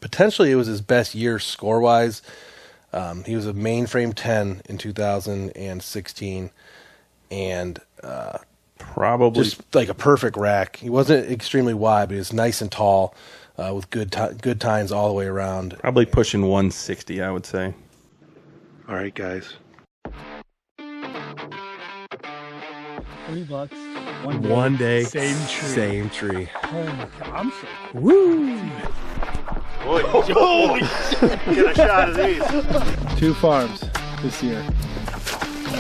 Potentially it was his best year score-wise. He was a mainframe 10 in 2016, and probably just like a perfect rack. He wasn't extremely wide, but he was nice and tall, with good tines all the way around. probably pushing 160, I would say. All right, guys. $3. One day, same tree. same tree. Oh my God, I'm so Woo! Holy shit! Get a shot of these. 2 farms this year.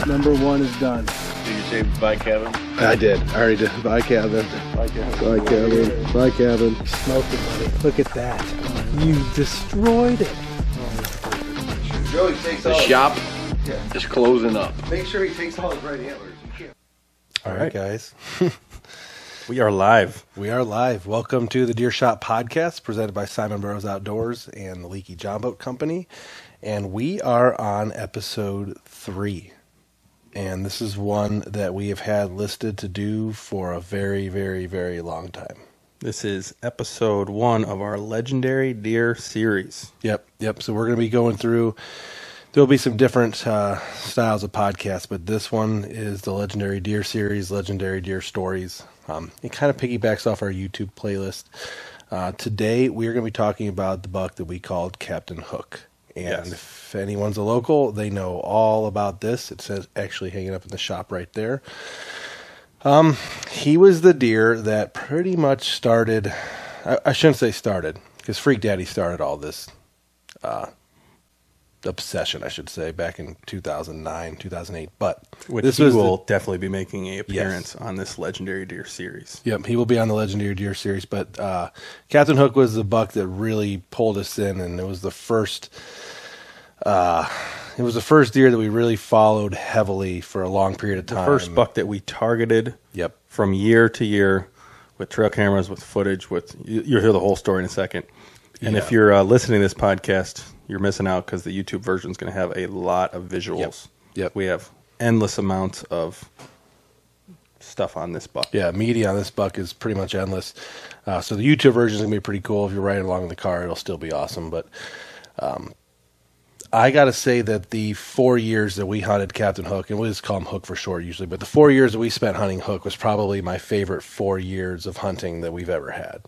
Number 1 is done. Did you say bye, Kevin? I did. I already did. Bye, Kevin. Bye, Kevin. Bye, Kevin. Bye, Kevin. Smoked it, buddy. Look at that. You destroyed it. Joey takes The shop is closing up. Make sure he takes all his right antlers. All right, guys. We are live. We are live. Welcome to the Deer Shot Podcast, presented by Siman Brothers Outdoors and the Leaky John Boat Company. And we are on episode 3. And this is one that we have had listed to do for a very, very, very long time. This is episode 1 of our Legendary Deer series. Yep. So we're going to be going through, there'll be some different styles of podcasts, but this one is the Legendary Deer series, Legendary Deer Stories. It kind of piggybacks off our YouTube playlist. Today, we're going to be talking about the buck that we called Captain Hook. And Yes. if anyone's a local, they know all about this. It says actually hanging up in the shop right there. He was the deer that pretty much started, I shouldn't say started, because Freak Daddy started all this obsession, I should say, back in 2009, 2008. But Which this he was will definitely be making an appearance on this Legendary Deer series. Yep, he will be on the Legendary Deer series. But Captain Hook was the buck that really pulled us in, and it was the first. It was the first deer that we really followed heavily for a long period of time. The first buck that we targeted Yep. from year to year with trail cameras, with footage, you'll hear the whole story in a second. And if you're listening to this podcast, you're missing out because the YouTube version is going to have a lot of visuals. Yep. We have endless amounts of stuff on this buck. Yeah, media on this buck is pretty much endless. So the YouTube version is going to be pretty cool. If you're riding along in the car, it'll still be awesome. But I got to say that the 4 years that we hunted Captain Hook, and we just call him Hook for short usually, but the 4 years that we spent hunting Hook was probably my favorite 4 years of hunting that we've ever had.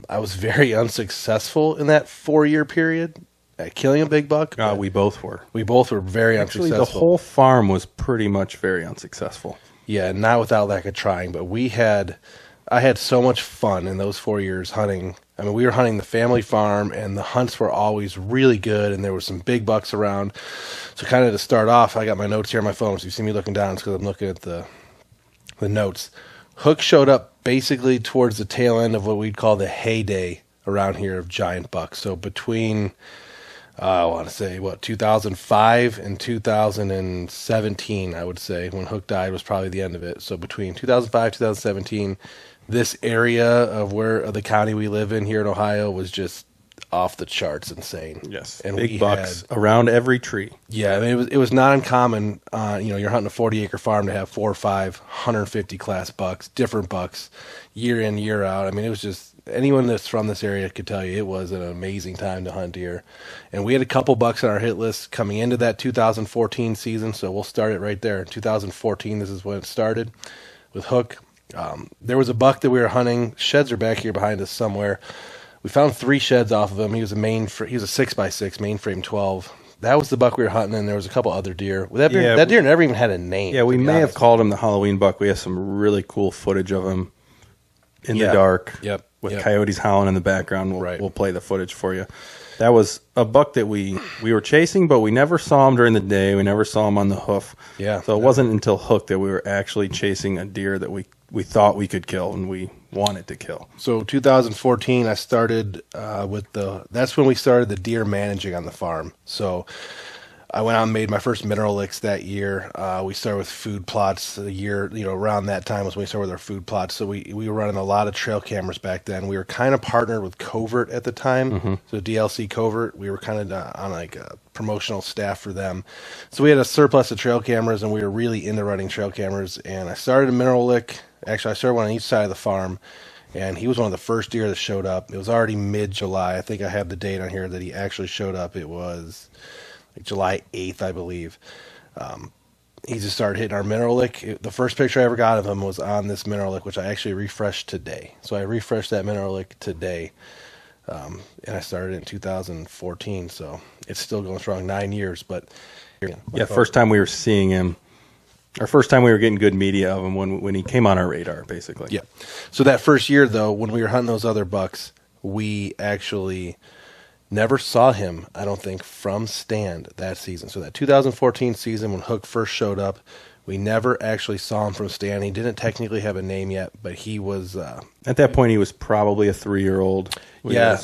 I was very unsuccessful in that 4-year period at killing a big buck. We both were. We both were very Actually, unsuccessful. the whole farm was pretty much very unsuccessful. Yeah, not without lack of trying, but I had so much fun in those 4 years hunting. I mean, we were hunting the family farm, and the hunts were always really good, and there were some big bucks around. So kind of to start off, I got my notes here on my phone, so you see me looking down, it's because I'm looking at the notes. Hook showed up basically towards the tail end of what we'd call the heyday around here of giant bucks. So between, I want to say, 2005 and 2017, I would say, when Hook died was probably the end of it. So between 2005 2017, this area of the county we live in here in Ohio was just off the charts insane. Yes, and big bucks around every tree. Yeah, I mean, it was not uncommon. You're hunting a 40-acre farm to have 4 or 5 150 class bucks, different bucks, year in, year out. I mean, it was just, anyone that's from this area could tell you it was an amazing time to hunt deer. And we had a couple bucks on our hit list coming into that 2014 season, so we'll start it right there. In 2014, this is when it started with Hook. There was a buck that we were hunting. Sheds are back here behind us somewhere. We found 3 sheds off of him. He was a 6x6 mainframe 12. That was the buck we were hunting, and there was a couple other deer. That deer never even had a name. Yeah, we may have called him the Halloween buck. We have some really cool footage of him in the dark. Yep. With coyotes howling in the background. Right. We'll play the footage for you. That was a buck that we were chasing, but we never saw him during the day. We never saw him on the hoof. Yeah. So it wasn't until Hook that we were actually chasing a deer that we thought we could kill and we wanted to kill. So 2014, I started that's when we started the deer managing on the farm. So I went out and made my first mineral licks that year. We started with food plots a year, around that time was when we started with our food plots. So we were running a lot of trail cameras back then. We were kind of partnered with Covert at the time. So DLC Covert, we were kind of on like a promotional staff for them. So we had a surplus of trail cameras, and we were really into running trail cameras. And I started a mineral lick. Actually, I started one on each side of the farm. And he was one of the first deer that showed up. It was already mid-July. I think I have the date on here that he actually showed up. It was like July 8th, I believe. He just started hitting our mineral lick. The first picture I ever got of him was on this mineral lick, which I actually refreshed today. So I refreshed that mineral lick today. And I started in 2014, so it's still going strong, 9 years. But yeah, first time we were seeing him, our first time we were getting good media of him when he came on our radar, basically. Yeah. So that first year, though, when we were hunting those other bucks, we actually never saw him, I don't think, from stand that season. So that 2014 season when Hook first showed up, we never actually saw him from stand. He didn't technically have a name yet, but he was... At that point, he was probably a 3-year-old. Yeah.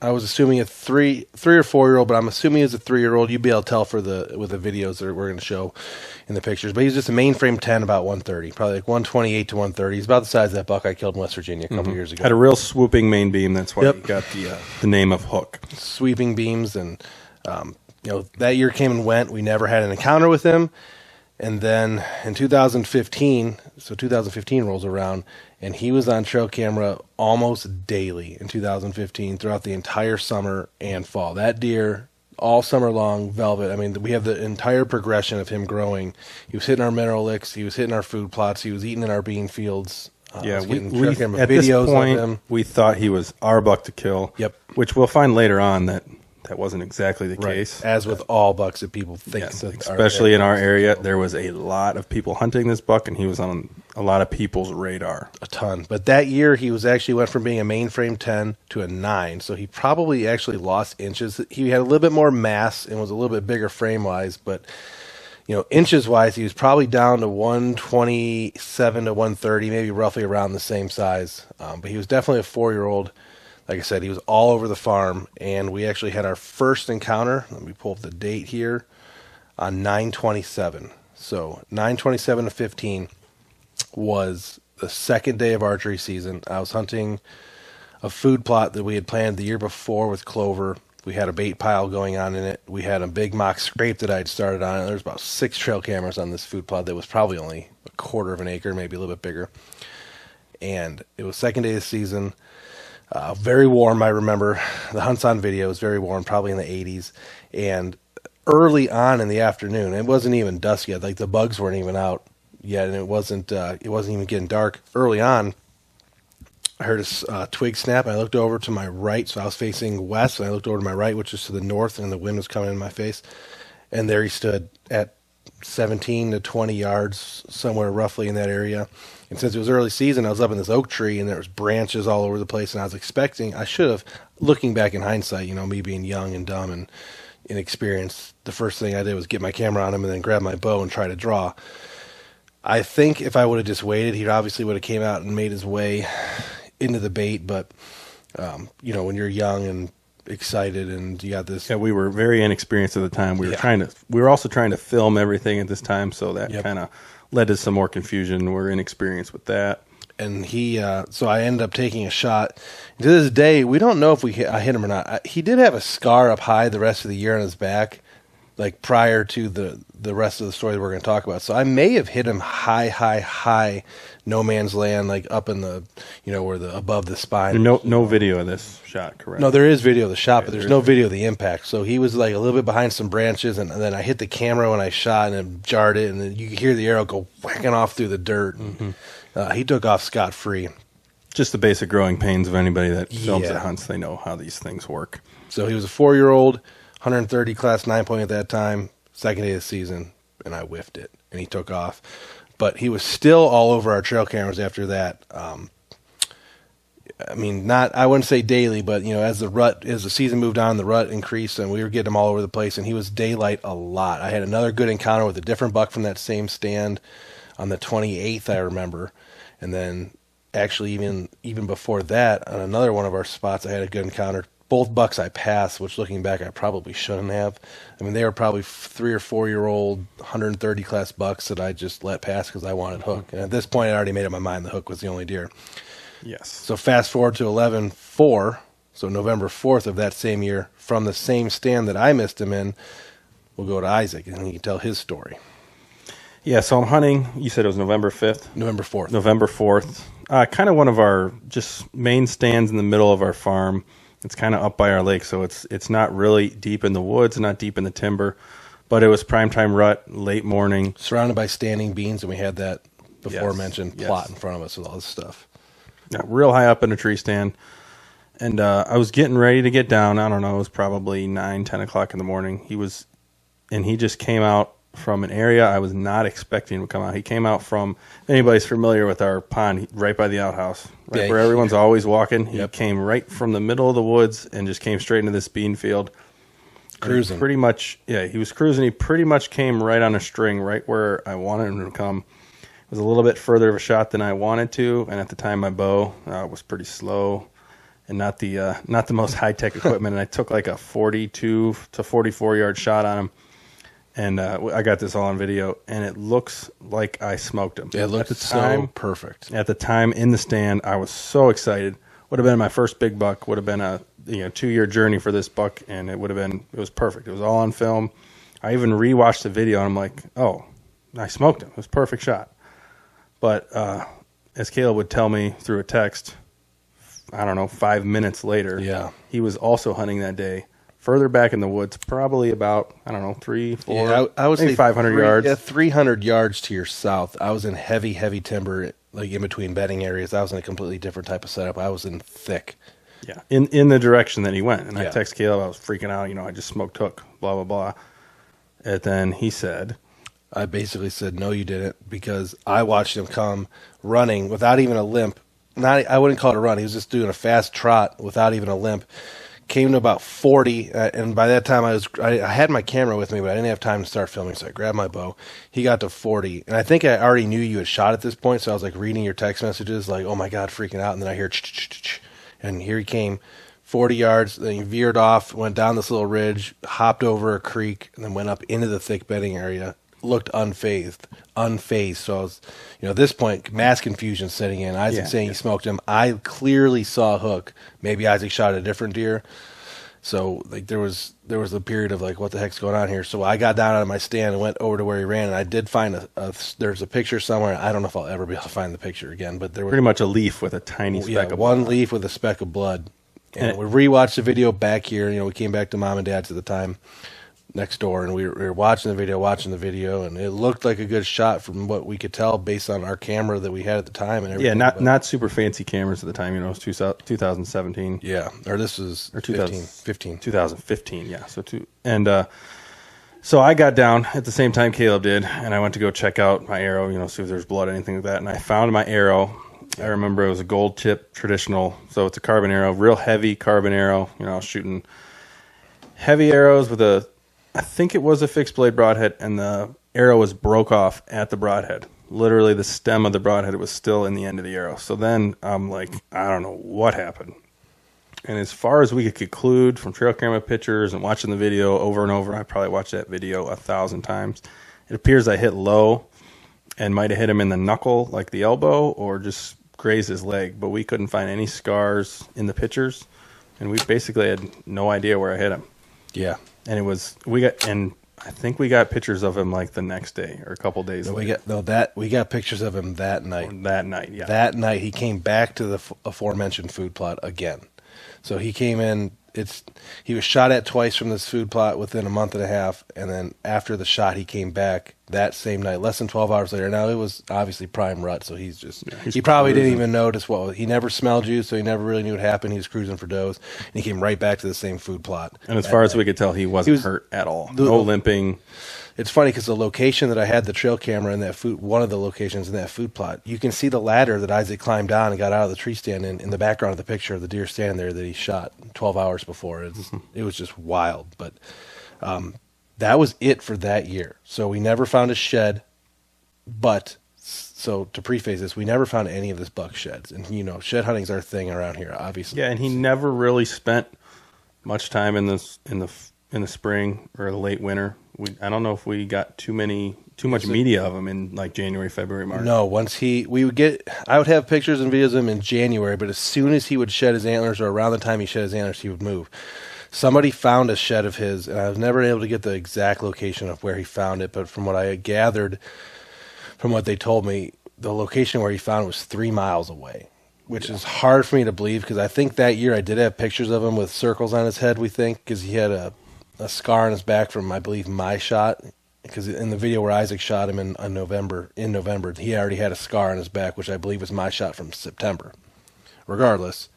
I was assuming a 3 or 4-year-old, but I'm assuming he was a 3-year-old. You'd be able to tell with the videos that we're going to show in the pictures. But he's just a mainframe 10, about 130, probably like 128 to 130. He's about the size of that buck I killed in West Virginia a couple years ago. Had a real swooping main beam. That's why he got the name of Hook. Sweeping beams, and that year came and went. We never had an encounter with him. And then in 2015, so 2015 rolls around, and he was on trail camera almost daily in 2015 throughout the entire summer and fall. That deer, all summer long, velvet. I mean, we have the entire progression of him growing. He was hitting our mineral licks. He was hitting our food plots. He was eating in our bean fields. We at videos this point, of him. we thought he was our buck to kill. Yep. Which we'll find later on that wasn't exactly the case. As with all bucks that people think. Yes, especially in our area, there was a lot of people hunting this buck, and he was on a lot of people's radar. A ton. But that year, he went from being a mainframe 10 to a 9, so he probably actually lost inches. He had a little bit more mass and was a little bit bigger frame-wise, but inches-wise, he was probably down to 127 to 130, maybe roughly around the same size. But he was definitely a 4-year-old. Like I said, he was all over the farm, and we actually had our first encounter. Let me pull up the date here on 9/27. So 9/27 of 15 was the second day of archery season. I was hunting a food plot that we had planned the year before with clover. We had a bait pile going on in it. We had a big mock scrape that I'd started on. There was about 6 trail cameras on this food plot that was probably only a quarter of an acre, maybe a little bit bigger. And it was second day of the season. Very warm, I remember. The hunt's on video. It was very warm, probably in the 80s. And early on in the afternoon, it wasn't even dusk yet. Like the bugs weren't even out yet, and it wasn't even getting dark. Early on, I heard a twig snap. I looked over to my right, so I was facing west, and I looked over to my right, which is to the north, and the wind was coming in my face. And there he stood at 17 to 20 yards, somewhere roughly in that area. And since it was early season, I was up in this oak tree, and there was branches all over the place, and I was expecting, I should have, looking back in hindsight, me being young and dumb and inexperienced, the first thing I did was get my camera on him and then grab my bow and try to draw. I think if I would have just waited, he obviously would have came out and made his way into the bait, but, when you're young and excited and you got this... Yeah, we were very inexperienced at the time. We were also trying to film everything at this time, so that kind of led to some more confusion. We're inexperienced with that. And so I ended up taking a shot. To this day, we don't know if I hit him or not. He did have a scar up high the rest of the year on his back, like prior to the rest of the story we're going to talk about. So I may have hit him high, no man's land, like up in the, where above the spine. No video of this shot, correct? No, there is video of the shot, but there's no video of the impact. So he was like a little bit behind some branches, and then I hit the camera when I shot, and it jarred it, and then you could hear the arrow go whacking off through the dirt. Mm-hmm. He took off scot-free. Just the basic growing pains of anybody that films and hunts. They know how these things work. So he was a 4-year-old, 130 class 9-point at that time, second day of the season, and I whiffed it, and he took off. But he was still all over our trail cameras after that. I wouldn't say daily, but as the season moved on, the rut increased, and we were getting him all over the place. And he was daylight a lot. I had another good encounter with a different buck from that same stand on the 28th, I remember. And then actually even before that, on another one of our spots, I had a good encounter. Both bucks I passed, which looking back, I probably shouldn't have. They were probably 3 or 4-year-old, 130 class bucks that I just let pass because I wanted hook. And at this point, I already made up my mind the hook was the only deer. Yes. So fast forward to 11/4, so November 4th of that same year, from the same stand that I missed him in, we'll go to Isaac, and he can tell his story. Yeah, so I'm hunting. You said it was November 5th? November 4th. November 4th. Kind of one of our just main stands in the middle of our farm. It's kind of up by our lake, so it's not really deep in the woods, not deep in the timber, but it was primetime rut, late morning. Surrounded by standing beans, and we had that before-mentioned plot in front of us with all this stuff. Yeah, real high up in a tree stand. And I was getting ready to get down. I don't know, it was probably 9, 10 o'clock in the morning. He just came out from an area I was not expecting to come out. He came out from, if anybody's familiar with our pond, right by the outhouse, right where everyone's always walking. He came right from the middle of the woods and just came straight into this bean field. Cruising. Pretty much, he was cruising. He pretty much came right on a string, right where I wanted him to come. It was a little bit further of a shot than I wanted to, and at the time my bow was pretty slow and not the most high-tech equipment, and I took like a 42 to 44-yard shot on him. And I got this all on video, and it looks like I smoked him. It looked so perfect. At the time in the stand, I was so excited. Would have been my first big buck. Would have been a 2-year journey for this buck, and it was perfect. It was all on film. I even rewatched the video, and I'm like, oh, I smoked him. It was a perfect shot. But as Caleb would tell me through a text, I don't know, 5 minutes later, he was also hunting that day. Further back in the woods, probably about, I don't know, 3, 4, I would say 500 yards. Yeah, 300 yards to your south. I was in heavy timber, like in between bedding areas. I was in a completely different type of setup. I was in thick. Yeah, in the direction that he went. And I text Caleb, I was freaking out. I just smoked hook, blah, blah, blah. And then he said... I basically said, no, you didn't, because I watched him come running without even a limp. I wouldn't call it a run. He was just doing a fast trot without even a limp. Came to about 40, and by that time I had my camera with me, but I didn't have time to start filming, so I grabbed my bow. He got to 40, and I think I already knew you had shot at this point, so I was like reading your text messages, like, oh my God, freaking out, and then I hear ch-ch-ch-ch, and here he came, 40 yards, then he veered off, went down this little ridge, hopped over a creek, and then went up into the thick bedding area. Looked unfazed. So I was, at this point, mass confusion setting in. Isaac saying he smoked him. I clearly saw a hook. Maybe Isaac shot a different deer. So like there was a period of like, what the heck's going on here? So I got down out of my stand and went over to where he ran, and I did find there's a picture somewhere. I don't know if I'll ever be able to find the picture again, but there was pretty much a leaf with a tiny speck of one blood. leaf with a speck of blood. And we rewatched the video back here. We came back to Mom and Dad's at the time next door, and we were watching the video, and it looked like a good shot from what we could tell based on our camera that we had at the time and everything. Yeah, not super fancy cameras at the time. It was 2017. Yeah, or this was 2015. 2015, yeah. So I got down at the same time Caleb did, and I went to go check out my arrow, see if there's blood, anything like that, and I found my arrow. I remember it was a gold tip traditional, so it's a carbon arrow, real heavy carbon arrow. I was shooting heavy arrows with I think it was a fixed blade broadhead, and the arrow was broke off at the broadhead. Literally, the stem of the broadhead was still in the end of the arrow. So then I'm like, I don't know what happened. And as far as we could conclude from trail camera pictures and watching the video over and over, I probably watched that video 1,000 times. It appears I hit low and might have hit him in the knuckle, like the elbow, or just grazed his leg. But we couldn't find any scars in the pictures, and we basically had no idea where I hit him. Yeah. And I think we got pictures of him like the next day or a couple days later. We got pictures of him that night. That night, yeah. That night he came back to the aforementioned food plot again. So he came in. He was shot at twice from this food plot within a month and a half, and then after the shot, he came back that same night, less than 12 hours later. Now, it was obviously prime rut, so he probably didn't even notice he never smelled you, so he never really knew what happened. He was cruising for does, and he came right back to the same food plot. And as far as we could tell, he wasn't hurt at all. No limping. It's funny because the location that I had the trail camera in one of the locations in that food plot, you can see the ladder that Isaac climbed down and got out of the tree stand in the background of the picture of the deer standing there that he shot 12 hours before. It was just wild. But that was it for that year. So we never found a shed. But, so to preface this, we never found any of this buck sheds. And, shed hunting's our thing around here, obviously. Yeah, and he never really spent much time in the spring or the late winter. I don't know if we got too much media of him in like January, February, March. No, I would have pictures and videos of him in January, but as soon as he would shed his antlers, or around the time he shed his antlers, he would move. Somebody found a shed of his, and I was never able to get the exact location of where he found it, but from what I had gathered, from what they told me, the location where he found it was 3 miles away, which is hard for me to believe because I think that year I did have pictures of him with circles on his head, we think, because he had a scar on his back from, I believe, my shot. Because in the video where Isaac shot him in November, he already had a scar on his back, which I believe was my shot from September. Regardless,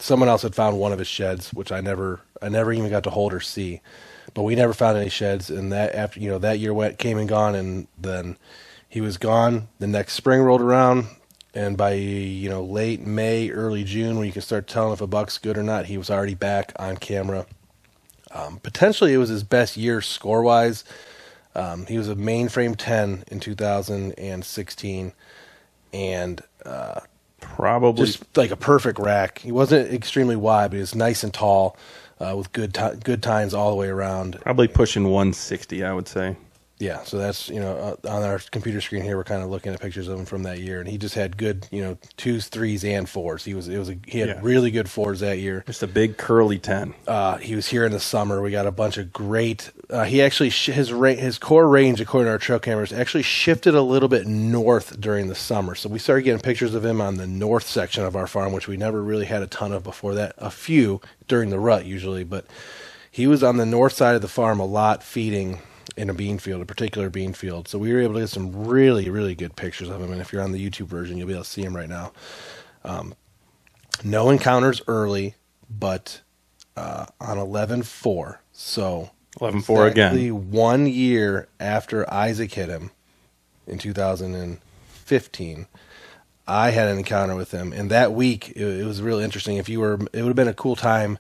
someone else had found one of his sheds, which I never even got to hold or see. But we never found any sheds, and that after that year came and gone, and then he was gone. The next spring rolled around, and by late May, early June, when you can start telling if a buck's good or not, he was already back on camera. Potentially, it was his best year score-wise. He was a mainframe 10 in 2016, and probably just like a perfect rack. He wasn't extremely wide, but he was nice and tall, with good tines all the way around. probably pushing 160, I would say. Yeah, so that's, on our computer screen here, we're kind of looking at pictures of him from that year, and he just had good, 2s, 3s, and 4s. He had really good 4s that year. Just a big curly 10. He was here in the summer. We got a bunch of great. He actually his core range, according to our trail cameras, actually shifted a little bit north during the summer. So we started getting pictures of him on the north section of our farm, which we never really had a ton of before that. A few during the rut usually, but he was on the north side of the farm a lot, feeding in a particular bean field. So we were able to get some really, really good pictures of him. And if you're on the YouTube version, you'll be able to see him right now. No encounters early, but on 11-4. So 11-4 exactly again. 1 year after Isaac hit him in 2015, I had an encounter with him. And that week, it was really interesting. It would have been a cool time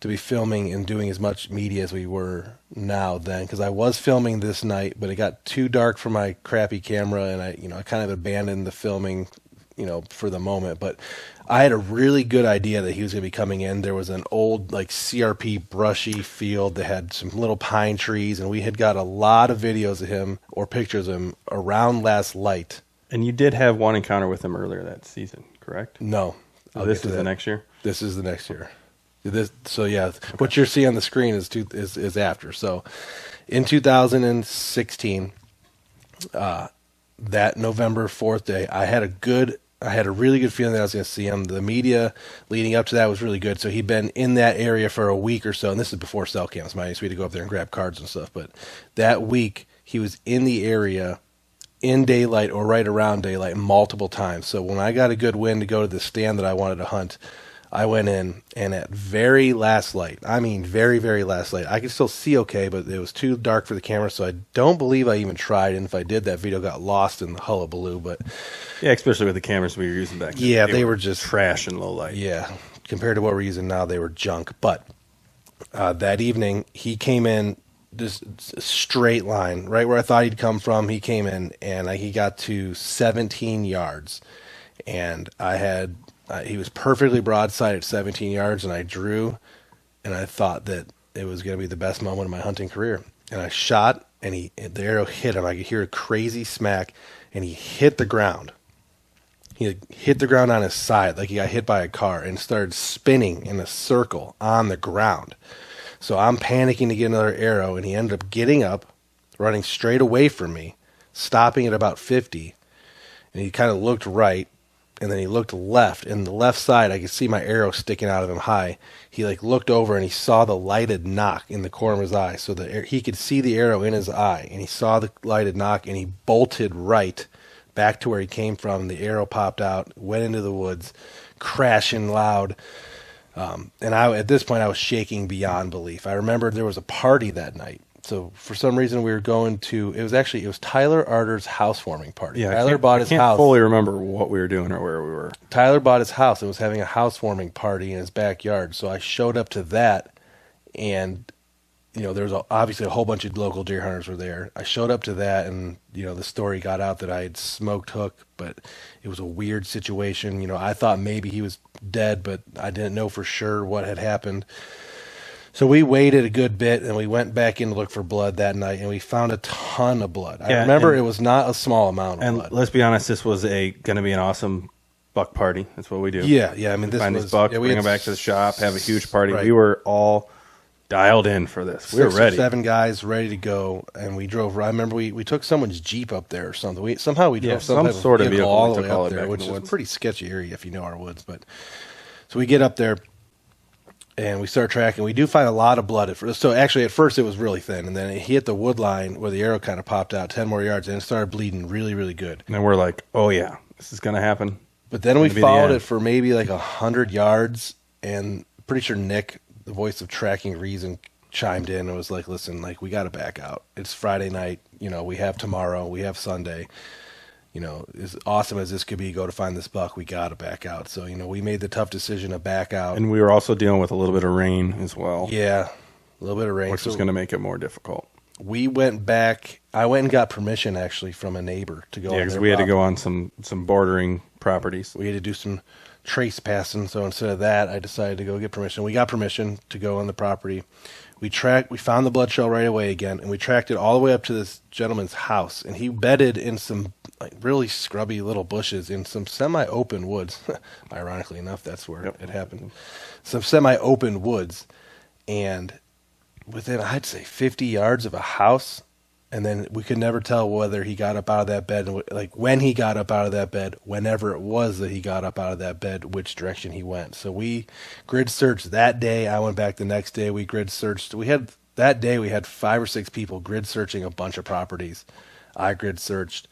to be filming and doing as much media as we were now then, because I was filming this night, but it got too dark for my crappy camera, and I kind of abandoned the filming, for the moment. But I had a really good idea that he was going to be coming in. There was an old CRP brushy field that had some little pine trees, and we had got a lot of videos of him or pictures of him around last light. And you did have one encounter with him earlier that season, correct? No. This is the next year? This is the next year. What you're seeing on the screen is after. So, in 2016, that November 4th day, I had a really good feeling that I was going to see him. The media leading up to that was really good. So he'd been in that area for a week or so, and this is before cell cams. So we had to go up there and grab cards and stuff. But that week, he was in the area in daylight or right around daylight multiple times. So when I got a good wind to go to the stand that I wanted to hunt, I went in, and at very last light, very, very last light, I could still see okay, but it was too dark for the camera, so I don't believe I even tried, and if I did, that video got lost in the hullabaloo. But yeah, especially with the cameras we were using back then. Yeah, they were just trash and low light. Yeah, compared to what we're using now, they were junk. But that evening, he came in just straight line, right where I thought he'd come from. He came in, and he got to 17 yards, and he was perfectly broadside at 17 yards, and I drew, and I thought that it was going to be the best moment of my hunting career. And I shot, and the arrow hit him. I could hear a crazy smack, and he hit the ground. He hit the ground on his side like he got hit by a car and started spinning in a circle on the ground. So I'm panicking to get another arrow, and he ended up getting up, running straight away from me, stopping at about 50, and he kind of looked right. And then he looked left, and the left side, I could see my arrow sticking out of him high. He looked over, and he saw the lighted knock in the corner of his eye. So he could see the arrow in his eye, and he saw the lighted knock, and he bolted right back to where he came from. The arrow popped out, went into the woods, crashing loud. And at this point, I was shaking beyond belief. I remember there was a party that night. So for some reason we were going to. It was Tyler Arter's housewarming party. Yeah, Tyler bought his house. I can't fully remember what we were doing or where we were. Tyler bought his house and was having a housewarming party in his backyard. So I showed up to that, and there was obviously a whole bunch of local deer hunters were there. I showed up to that, and the story got out that I had smoked hook, but it was a weird situation. I thought maybe he was dead, but I didn't know for sure what had happened. So we waited a good bit, and we went back in to look for blood that night, and we found a ton of blood. I remember it was not a small amount of blood. And let's be honest, this was going to be an awesome buck party. That's what we do. Yeah. Find these bucks, bring them back to the shop, have a huge party. Right. We were all dialed in for this. We were 6 or ready. 7 guys ready to go, and we drove. I remember we took someone's Jeep up there or something. We drove some type sort of vehicle all we the took way all up the way there, back which in is the a woods. pretty sketchy area if you know our woods. But so we get up there, and we start tracking. We do find a lot of blood at first. So actually, at first it was really thin, and then it hit the wood line where the arrow kind of popped out 10 more yards, and it started bleeding really, really good. And then we're like, oh, yeah, this is going to happen. But then we It's gonna be the followed end. it for maybe like 100 yards, and pretty sure Nick, the voice of Tracking Reason, chimed in and was like, listen, like, we got to back out. It's Friday night. We have tomorrow. We have Sunday. As awesome as this could be, go to find this buck, we got to back out. So, we made the tough decision to back out. And we were also dealing with a little bit of rain as well. Yeah, a little bit of rain. Which was going to make it more difficult. We went back. I went and got permission, actually, from a neighbor to go. Yeah, on because their we had to go property. on some bordering properties. We had to do some trace passing, so instead of that, I decided to go get permission. We got permission to go on the property. We found the blood trail right away again, and we tracked it all the way up to this gentleman's house, and he bedded in some really scrubby little bushes in some semi-open woods. Ironically enough, that's where it happened. Some semi-open woods, and within, I'd say, 50 yards of a house. And then we could never tell whether he got up out of that bed, like when he got up out of that bed, whenever it was that he got up out of that bed, which direction he went. So we grid searched that day. I went back the next day. We grid searched. That day we had 5 or 6 people grid searching a bunch of properties. I grid searched,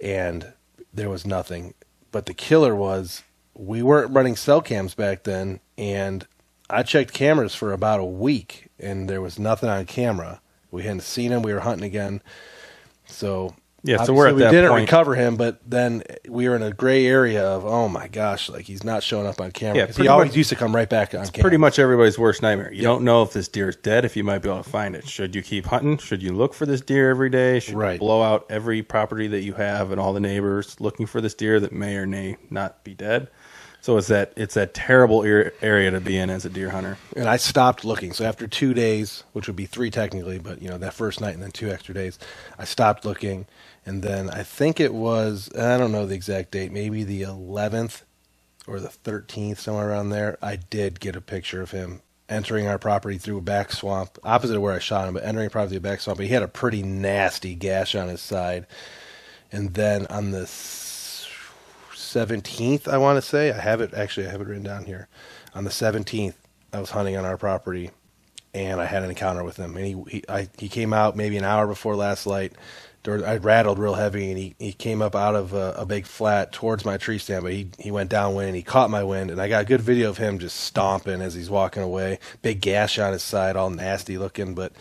and there was nothing. But the killer was, we weren't running cell cams back then, and I checked cameras for about a week, and there was nothing on camera. We hadn't seen him. We were hunting again. So Yeah, so we're at we that didn't point. recover him, but then we were in a gray area of, oh my gosh, like he's not showing up on camera. Yeah, 'Cause he pretty always much- used to come right back on camera. Pretty much everybody's worst nightmare. You don't know if this deer is dead, if you might be able to find it. Should you keep hunting? Should you look for this deer every day? Should you Right. blow out every property that you have and all the neighbors looking for this deer that may or may not be dead? So it's that terrible area to be in as a deer hunter. And I stopped looking. So after 2 days, which would be 3 technically, but that first night and then 2 extra days, I stopped looking. And then I think it was, I don't know the exact date, maybe the 11th or the 13th, somewhere around there, I did get a picture of him entering our property through a back swamp, opposite of where I shot him, but entering property through a back swamp. But he had a pretty nasty gash on his side. And then on the 17th, I want to say, I have it written down here. On the 17th, I was hunting on our property, and I had an encounter with him. And he came out maybe an hour before last light. I rattled real heavy, and he came up out of a big flat towards my tree stand, but he went downwind, and he caught my wind, and I got a good video of him just stomping as he's walking away. Big gash on his side, all nasty looking, but...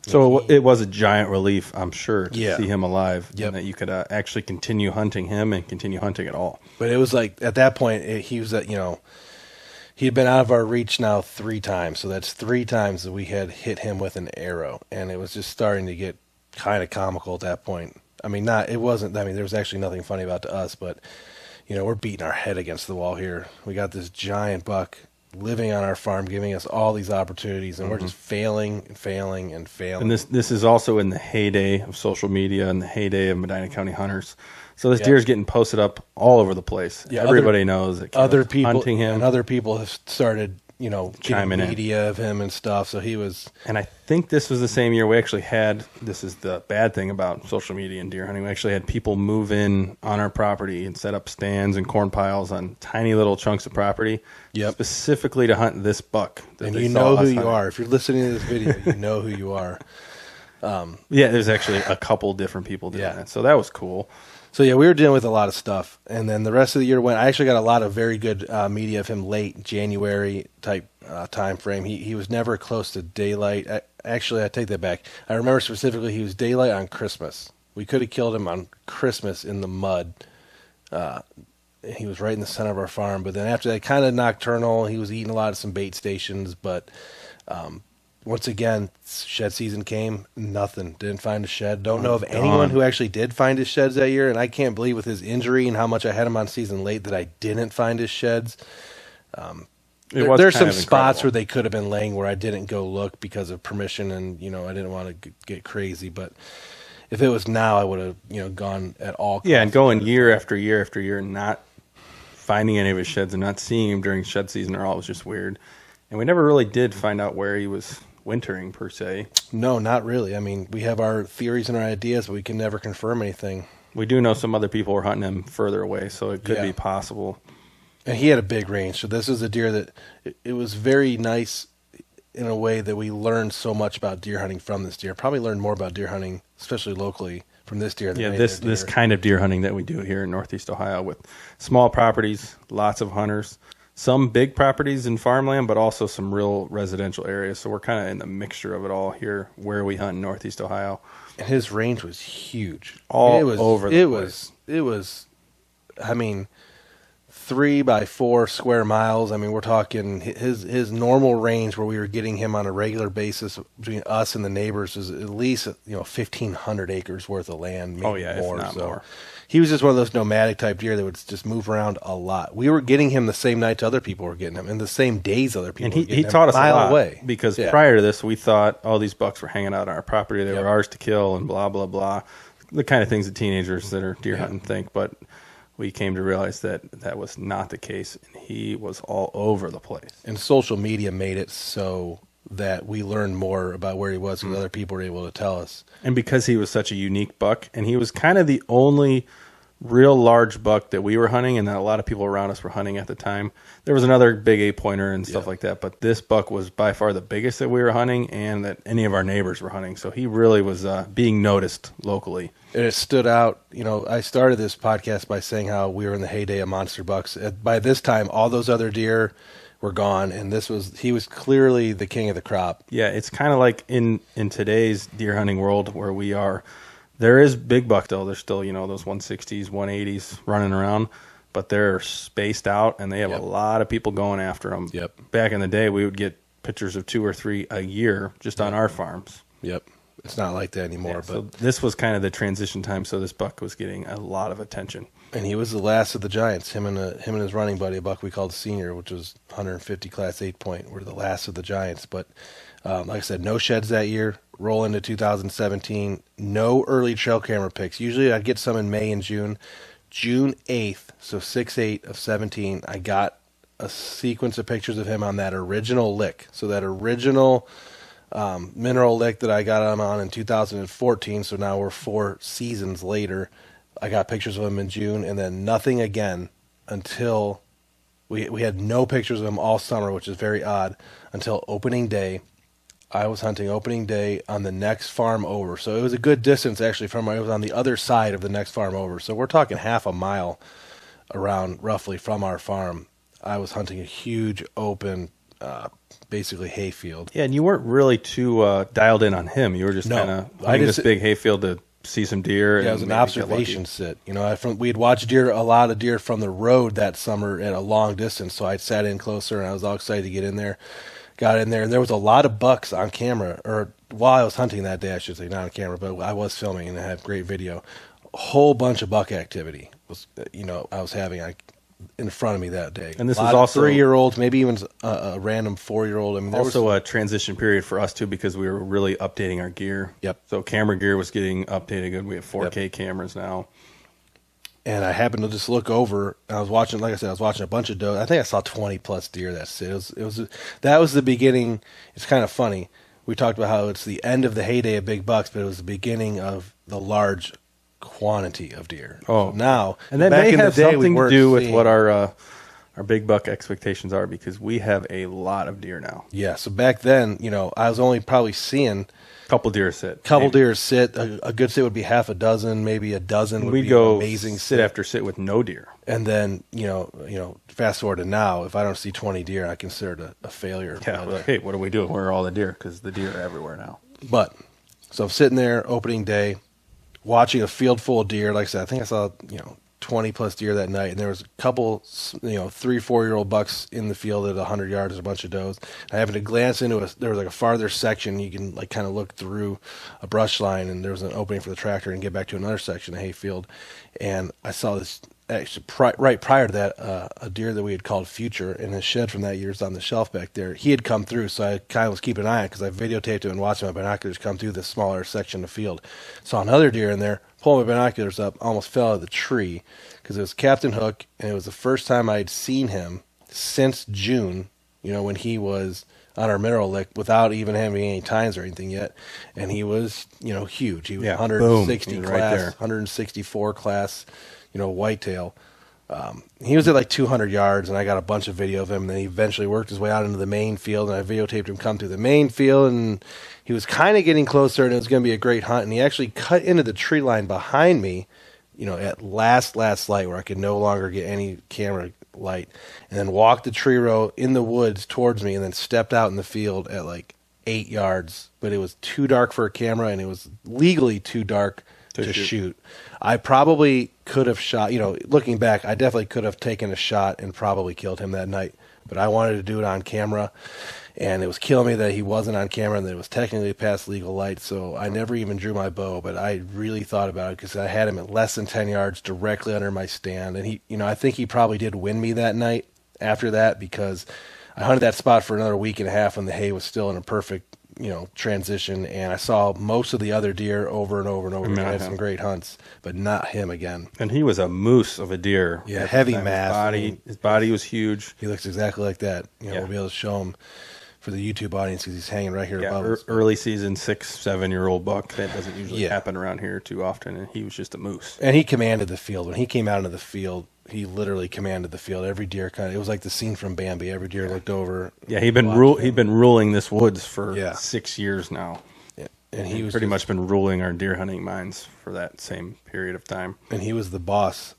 So it was a giant relief, I'm sure, to Yeah. see him alive, Yep. and that you could actually continue hunting him and continue hunting at all. But it was like, at that point, he was at, he had been out of our reach now 3 times. So that's 3 times that we had hit him with an arrow. And it was just starting to get kind of comical at that point. I mean, there was actually nothing funny about to us, but, we're beating our head against the wall here. We got this giant buck living on our farm, giving us all these opportunities, and we're just failing and failing and failing. And this is also in the heyday of social media and the heyday of Medina County hunters. So this deer is getting posted up all over the place. Yeah, Everybody knows that other people hunting him. and other people have started, getting Chiming in. media of him and stuff. So he was... And I think this was the same year we actually had, this is the bad thing about social media and deer hunting, we actually had people move in on our property and set up stands and corn piles on tiny little chunks of property, specifically to hunt this buck. And you know who you are. If you're listening to this video, you know who you are. Yeah, there's actually a couple different people doing that. So that was cool. So yeah, we were dealing with a lot of stuff, and then the rest of the year went. I actually got a lot of very good media of him late January type time frame. He was never close to daylight. Actually, I take that back. I remember specifically he was daylight on Christmas. We could have killed him on Christmas in the mud. He was right in the center of our farm. But then after that, kind of nocturnal. He was eating a lot of some bait stations, but. Once again, shed season came, nothing. Didn't find a shed. Don't know of anyone who actually did find his sheds that year, and I can't believe with his injury and how much I had him on season late that I didn't find his sheds. There's some spots where they could have been laying where I didn't go look because of permission, and I didn't want to get crazy. But if it was now, I would have gone at all costs. Yeah, and going year after year after year and not finding any of his sheds and not seeing him during shed season at all was just weird. And we never really did find out where he was wintering, per se. No, not really. I mean, we have our theories and our ideas, but we can never confirm anything. We do know some other people were hunting him further away, so it could be possible. And he had a big range, so this is a deer that it was very nice in a way that we learned so much about deer hunting from this deer. Probably learned more about deer hunting, especially locally, from this deer. Than this kind of deer hunting that we do here in Northeast Ohio with small properties, lots of hunters, some big properties in farmland, but also some real residential areas. So we're kind of in the mixture of it all here where we hunt in Northeast Ohio. And his range was huge. Over the place. It was, I mean, 3 by 4 square miles. I mean, we're talking his normal range where we were getting him on a regular basis between us and the neighbors is at least 1,500 acres worth of land. Maybe more. If not more. He was just one of those nomadic type deer that would just move around a lot. We were getting him the same nights other people were getting him, and the same days other people. And were getting he taught us a mile a lot away. Because prior to this, we thought all these bucks were hanging out on our property. They were ours to kill, and blah blah blah. The kind of things that teenagers that are deer hunting think, but we came to realize that that was not the case, and he was all over the place. And social media made it so that we learned more about where he was because other people were able to tell us. And because he was such a unique buck, and he was kind of the only real large buck that we were hunting and that a lot of people around us were hunting at the time. There was another big 8-pointer and stuff like that, but this buck was by far the biggest that we were hunting and that any of our neighbors were hunting. So he really was being noticed locally. And it stood out. I started this podcast by saying how we were in the heyday of monster bucks. By this time, all those other deer were gone, and he was clearly the king of the crop. Yeah, it's kind of like in today's deer hunting world where we are. There is big buck though. There's still, those 160s, 180s running around, but they're spaced out and they have a lot of people going after them. Yep. Back in the day, we would get pictures of 2 or 3 a year just on our farms. Yep. It's not like that anymore. But so this was kind of the transition time, so this buck was getting a lot of attention. And he was the last of the giants. Him and his running buddy, a buck we called Senior, which was 150 class 8-point, were the last of the giants. But like I said, no sheds that year. Roll into 2017. No early trail camera pics. Usually I'd get some in May and June. June 8th, so 6/8 of 17, I got a sequence of pictures of him on that original lick. So that original mineral lick that I got him on in 2014, so now we're 4 seasons later. I got pictures of him in June, and then nothing again until we had no pictures of him all summer, which is very odd, until opening day. I was hunting opening day on the next farm over. So it was a good distance, actually, it was on the other side of the next farm over. So we're talking half a mile around, roughly, from our farm. I was hunting a huge, open, basically hayfield. Yeah, and you weren't really too dialed in on him. You were just kind of hunting this big hayfield to see some deer. Yeah, it was an observation sit. We had watched a lot of deer from the road that summer at a long distance, so I sat in closer, and I was all excited to get in there. Got in there, and there was a lot of bucks on camera, or while I was hunting that day, I should say, not on camera, but I was filming, and I had great video. A whole bunch of buck activity was, I was having in front of me that day. And this was also 3-year-olds, maybe even a random 4-year-old. I mean, there also a transition period for us too, because we were really updating our gear. Yep. So camera gear was getting updated good. We have 4K cameras now. And I happened to just look over, and I was watching, like I said, I was watching a bunch of doe. I think I saw 20 plus deer that sit. That was the beginning. It's kind of funny. We talked about how it's the end of the heyday of big bucks, but it was the beginning of the large quantity of deer. Oh, so now, and that back may in have the day, something to do with what our big buck expectations are, because we have a lot of deer now. Yeah. So back then, I was only probably seeing couple deer sit. Deer sit. A good sit would be half a dozen, maybe a dozen would We'd be go an amazing sit after sit with no deer. And then, fast forward to now, if I don't see 20 deer, I consider it a failure. Yeah, like, hey, what do we do? Where are all the deer? Because the deer are everywhere now. But, so I'm sitting there, opening day, watching a field full of deer. Like I said, I think I saw, 20 plus deer that night, and there was a couple 3-4-year-old bucks in the field at 100 yards, a bunch of does. I happened to glance into there was like a farther section you can like kind of look through a brush line, and there was an opening for the tractor and get back to another section of hayfield, and I saw this actually right prior to that a deer that we had called Future in his shed from that year is on the shelf back there. He had come through, so I kind of was keeping an eye on it because I videotaped him and watched my binoculars come through this smaller section of field. Saw another deer in there, pulled my binoculars up, almost fell out of the tree because it was Captain Hook, and it was the first time I had seen him since June when he was on our mineral lick without even having any tines or anything yet. And he was, huge. He was 160 boom. class, Right there. 164 class, whitetail. He was at like 200 yards, and I got a bunch of video of him. And then he eventually worked his way out into the main field, and I videotaped him come through the main field, and he was kind of getting closer, and it was going to be a great hunt. And he actually cut into the tree line behind me, at last light where I could no longer get any camera light, and then walked the tree row in the woods towards me, and then stepped out in the field at like 8 yards. But it was too dark for a camera, and it was legally too dark to shoot. I probably could have shot, looking back, I definitely could have taken a shot and probably killed him that night. But I wanted to do it on camera, and it was killing me that he wasn't on camera and that it was technically past legal light. So I never even drew my bow, but I really thought about it because I had him at less than 10 yards directly under my stand. And he, I think he probably did win me that night after that, because I hunted that spot for another week and a half when the hay was still in a perfect, transition, and I saw most of the other deer over and over and over. I had some great hunts, but not him again. And he was a moose of a deer. Yeah, heavy mass. His body was huge. He looks exactly like that. We'll be able to show him for the YouTube audience because he's hanging right here above us. Early season 6-7-year-old buck. That doesn't usually happen around here too often, and he was just a moose. And he commanded the field. When he came out into the field, he literally commanded the field. Every deer it was like the scene from Bambi. Every deer looked over. Yeah, he'd been ruling this woods for 6 years now. Yeah. And he was pretty much been ruling our deer hunting minds for that same period of time. And he was the boss.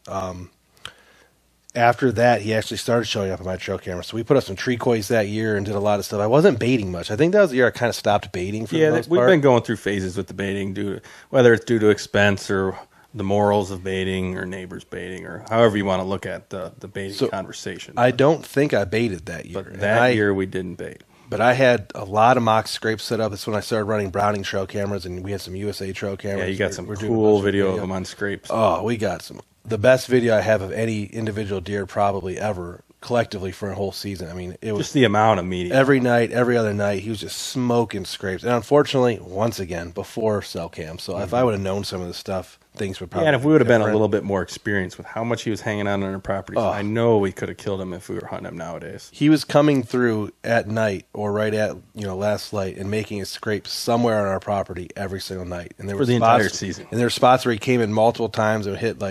After that, he actually started showing up on my trail camera. So we put up some tree coys that year and did a lot of stuff. I wasn't baiting much. I think that was the year I kind of stopped baiting for the most part. We've been going through phases with the baiting, whether it's due to expense or the morals of baiting or neighbors baiting or however you want to look at the baiting conversation. I don't think I baited that year. But that year we didn't bait. But I had a lot of mock scrapes set up. That's when I started running Browning trail cameras, and we had some USA trail cameras. Yeah, you got some cool video of them on scrapes. Oh, we got some. The best video I have of any individual deer probably ever, collectively for a whole season. I mean, it was just the amount of media. Every night, every other night, he was just smoking scrapes. And unfortunately, once again, before cell cam. So if I would have known some of the stuff, things would probably and if we would have been a little bit more experienced with how much he was hanging out on our properties, I know we could have killed him if we were hunting him nowadays. He was coming through at night or right at last light and making a scrape somewhere on our property every single night. And there for the entire season. And there were spots where he came in multiple times and hit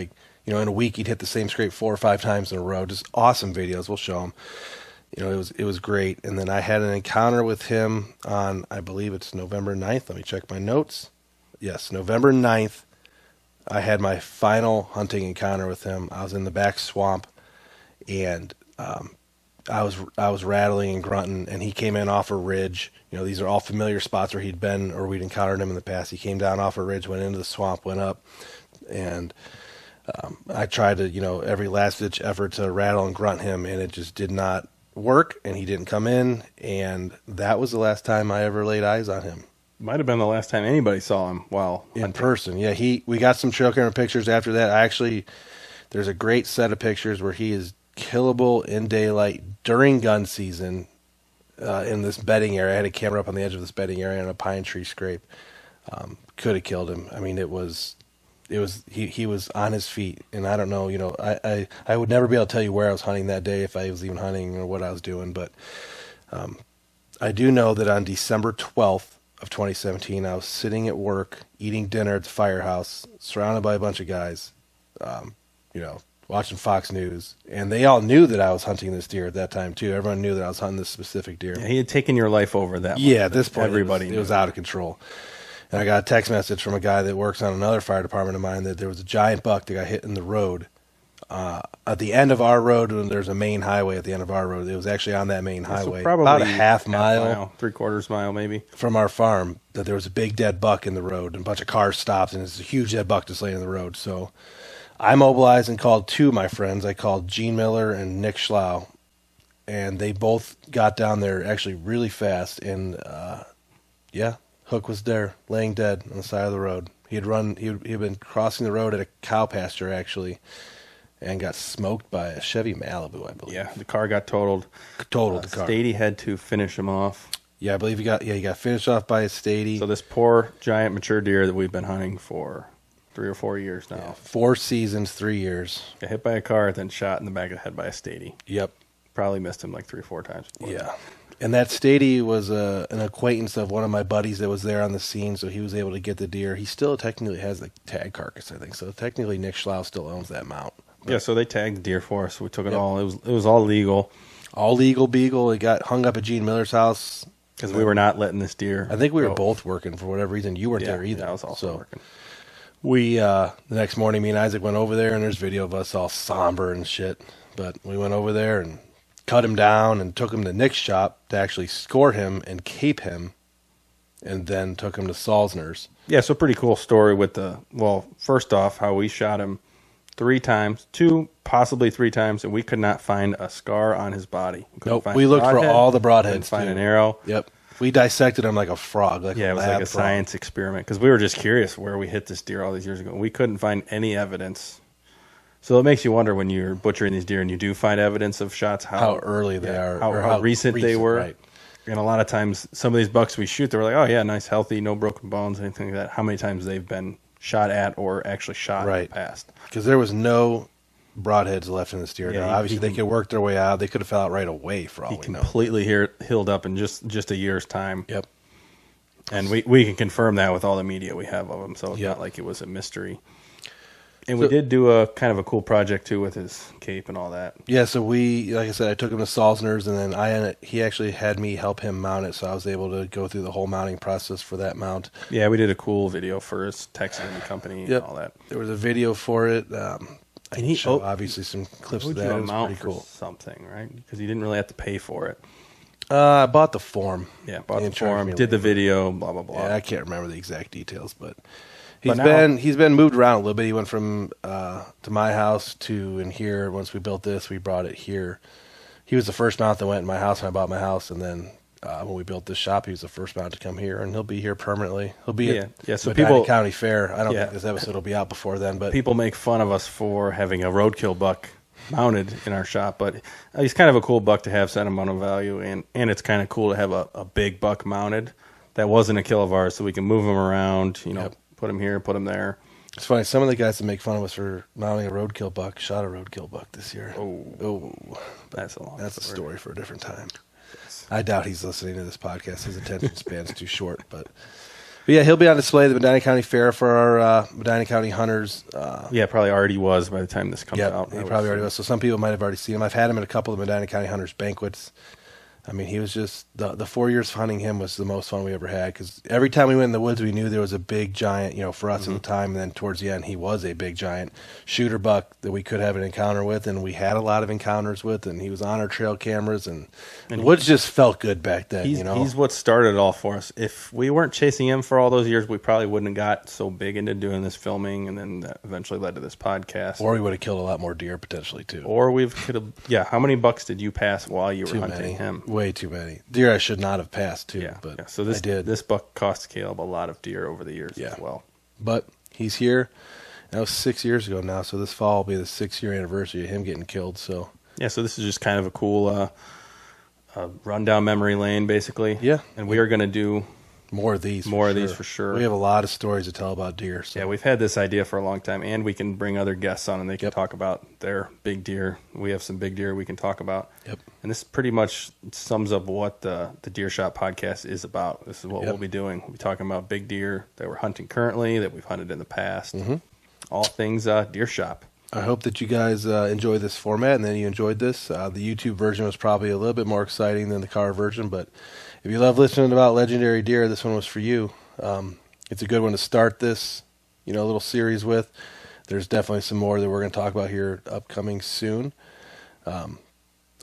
in a week he'd hit the same scrape 4 or 5 times in a row. Just awesome videos. We'll show him. It was great. And then I had an encounter with him on, I believe it's November 9th. Let me check my notes. Yes, November 9th. I had my final hunting encounter with him. I was in the back swamp, and I was rattling and grunting, and he came in off a ridge. These are all familiar spots where he'd been or we'd encountered him in the past. He came down off a ridge, went into the swamp, went up, and I tried to, every last-ditch effort to rattle and grunt him, and it just did not work, and he didn't come in, and that was the last time I ever laid eyes on him. Might have been the last time anybody saw him in person. Yeah, we got some trail camera pictures after that. There's a great set of pictures where he is killable in daylight during gun season in this bedding area. I had a camera up on the edge of this bedding area on a pine tree scrape. Could have killed him. I mean, he was on his feet, and I don't know, I would never be able to tell you where I was hunting that day, if I was even hunting or what I was doing, but I do know that on December 12th of 2017, I was sitting at work, eating dinner at the firehouse, surrounded by a bunch of guys, watching Fox News, and they all knew that I was hunting this deer at that time too. Everyone knew that I was hunting this specific deer. Yeah, he had taken your life over that. Yeah, at this point, everybody it was out of control. And I got a text message from a guy that works on another fire department of mine that there was a giant buck that got hit in the road. At the end of our road, when there's a main highway at the end of our road, it was actually on that main highway, so probably about a half mile, 3/4 mile maybe, from our farm, that there was a big dead buck in the road, and a bunch of cars stopped, and it's a huge dead buck just laying in the road. So I mobilized and called 2 of my friends. I called Gene Miller and Nick Schlau, and they both got down there actually really fast, and Hook was there, laying dead on the side of the road. He'd been crossing the road at a cow pasture, actually, and got smoked by a Chevy Malibu, I believe. Yeah, the car got totaled. Totaled the car. Stady had to finish him off. Yeah, I believe he got finished off by a Stady. So this poor, giant, mature deer that we've been hunting for 3 or 4 years now. 4 seasons, 3 years. Got hit by a car, then shot in the back of the head by a Stady. Yep. probably missed him like 3 or 4 times before. Yeah. And that Stady was an acquaintance of one of my buddies that was there on the scene, so he was able to get the deer. He still technically has the tag carcass, I think. So technically Nick Schlau still owns that mount. Yeah, so they tagged the deer for us. We took it Yep. all. It was all legal. All legal beagle. It got hung up at Gene Miller's house. Because we were not letting this deer. I think we were go. both working for whatever reason. You weren't there either. Yeah, I was also so working. we, the next morning, me and Isaac went over there, and there's video of us all somber and shit. But we went over there and cut him down and took him to Nick's shop to actually score him and cape him, and then took him to Salzner's. Yeah, so pretty cool story with the, well, first off, how we shot him 3 times, 2, possibly 3 times, and we could not find a scar on his body. Nope, we looked for all the broadheads. Couldn't find too. an arrow. Yep. We dissected him like a frog. Like Yeah, it was like a science experiment because we were just curious where we hit this deer all these years ago. We couldn't find any evidence. So it makes you wonder when you're butchering these deer and you do find evidence of shots, how early they are, how, or how recent they were. Right. And a lot of times, some of these bucks we shoot, they're like, oh, yeah, nice, healthy, no broken bones, anything like that. How many times they've been shot at or actually shot in the past? Because there was no broadheads left in this deer. Yeah, now, obviously, they could work their way out. They could have fell out right away for all He we know. completely healed up in just a year's time. Yep. And we can confirm that with all the media we have of him, so it's Yep. not like it was a mystery. And we did do a kind of a cool project, too, with his cape and all that. Yeah, so we, like I said, I took him to Salzner's, and then he actually had me help him mount it, so I was able to go through the whole mounting process for that mount. Yeah, we did a cool video for his Texan company and all that. There was a video for it. I And can show obviously some clips of Owed that. you It a was mount pretty for cool. something, right? Because you didn't really have to pay for it. I bought the form. Yeah, bought He the charged form, me did the labor. video, blah, blah, blah. Yeah, I can't remember the exact details, but But now- he's been moved around a little bit. He went from to my house to in here. Once we built this, we brought it here. He was the first mount that went in my house when I bought my house, and then when we built this shop, he was the first mount to come here, and he'll be here permanently. He'll be at so Medina people- County Fair. I don't Yeah. think this episode will be out before then, but People make fun of us for having a roadkill buck mounted in our shop, but he's kind of a cool buck to have sentimental value, and it's kind of cool to have a big buck mounted that wasn't a kill of ours, so we can move him around, put him here, put him there. it's funny. Some of the guys that make fun of us for mounting a roadkill buck shot a roadkill buck this year. Oh, that's a long That's a story. story for a different time. I doubt he's listening to this podcast. His attention span's too short. But yeah, he'll be on display at the Medina County Fair for our Medina County hunters. Yeah, probably already was by the time this comes out. He probably already was. So some people might have already seen him. I've had him at a couple of Medina County hunters banquets. I mean, he was just the 4 years of hunting him was the most fun we ever had because every time we went in the woods, we knew there was a big giant, for us at the time. And then towards the end, he was a big giant shooter buck that we could have an encounter with, and we had a lot of encounters with. And he was on our trail cameras, and the woods just felt good back then. He's what started it all for us. If we weren't chasing him for all those years, we probably wouldn't have got so big into doing this filming, and then that eventually led to this podcast. Or we would have killed a lot more deer potentially too. Or we could have. Yeah, how many bucks did you pass while you were Too hunting many. him? Way too many. Deer I should not have passed too. Yeah, but So this I did. This buck cost Caleb a lot of deer over the years as well. But he's here. That was 6 years ago now, so this fall will be the 6-year anniversary of him getting killed. So Yeah, so this is just kind of a cool rundown memory lane, basically. Yeah. And we are going to do more of these. for sure. We have a lot of stories to tell about deer. So. Yeah, we've had this idea for a long time, and we can bring other guests on, and they can talk about their big deer. We have some big deer we can talk about. Yep. And this pretty much sums up what the Deer Shot podcast is about. This is what we'll be doing. We'll be talking about big deer that we're hunting currently, that we've hunted in the past. Mm-hmm. All things Deer Shop. I hope that you guys enjoy this format, and then you enjoyed this. The YouTube version was probably a little bit more exciting than the car version, but if you love listening about legendary deer, this one was for you. It's a good one to start this, little series with. There's definitely some more that we're going to talk about here upcoming soon.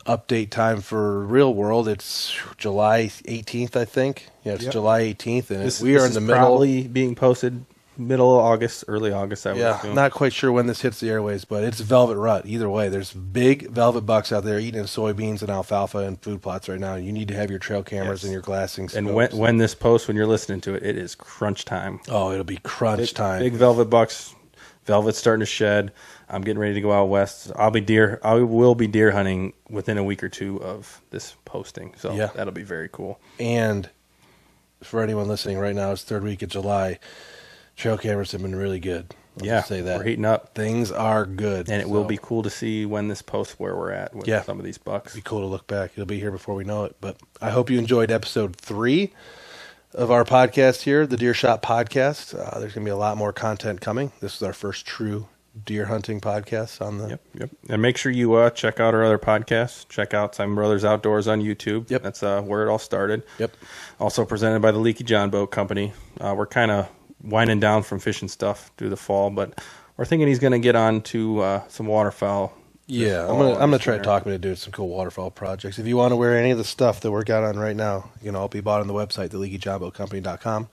Update time for Real World, it's July 18th, I think. Yeah, it's July 18th, and we are in the middle. Probably being posted middle of August, early August, I would assume. Not quite sure when this hits the airways, but it's velvet rut. Either way, there's big velvet bucks out there eating soybeans and alfalfa and food plots right now. You need to have your trail cameras and your glassing scopes. And when this posts, when you're listening to it, it is crunch time. Oh, it'll be crunch time. Big velvet bucks. Velvet's starting to shed. I'm getting ready to go out west. I will be deer hunting within a week or two of this posting. So that'll be very cool. And for anyone listening right now, it's third week of July. Trail cameras have been really good. I'll Yeah, just say that. we're heating up. Things are good. And it will be cool to see when this posts where we're at with some of these bucks. It'll be cool to look back. It'll be here before we know it. But I hope you enjoyed episode 3 of our podcast here, the Deer Shot Podcast. There's going to be a lot more content coming. This is our first true deer hunting podcast on the... Yep. And make sure you check out our other podcasts. Check out Siman Brothers Outdoors on YouTube. Yep. That's where it all started. Yep. Also presented by the Leaky John Boat Company. We're kind of winding down from fishing stuff through the fall, but we're thinking he's going to get on to some waterfowl. Yeah, I'm gonna try to talk him into doing some cool waterfowl projects. If you want to wear any of the stuff that we're got on right now, you can all be bought on the website, theleakyjohnboatcompany.com.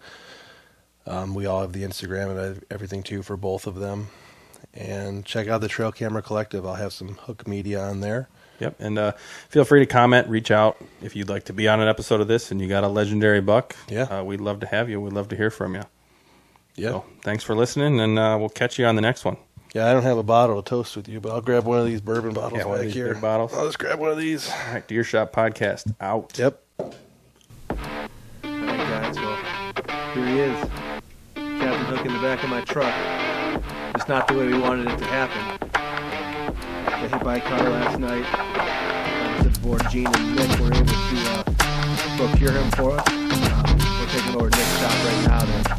We all have the Instagram and everything too for both of them. And check out the Trail Camera Collective. I'll have some hook media on there. Yep, and feel free to comment, reach out if you'd like to be on an episode of this and you got a legendary buck. Yeah. We'd love to have you. We'd love to hear from you. Yeah. So, thanks for listening, and we'll catch you on the next one. Yeah, I don't have a bottle to toast with you, but I'll grab one of these bourbon bottles One of back these here. big bottles. I'll just grab one of these. All right, Deer Shot Podcast out. Yep. All right, guys. Well, here he is. Captain Hook in the back of my truck. Just not the way we wanted it to happen. Got hit by a car last night. I was aboard Gene and Nick were able to procure him for us. We're taking over Nick's shop right now to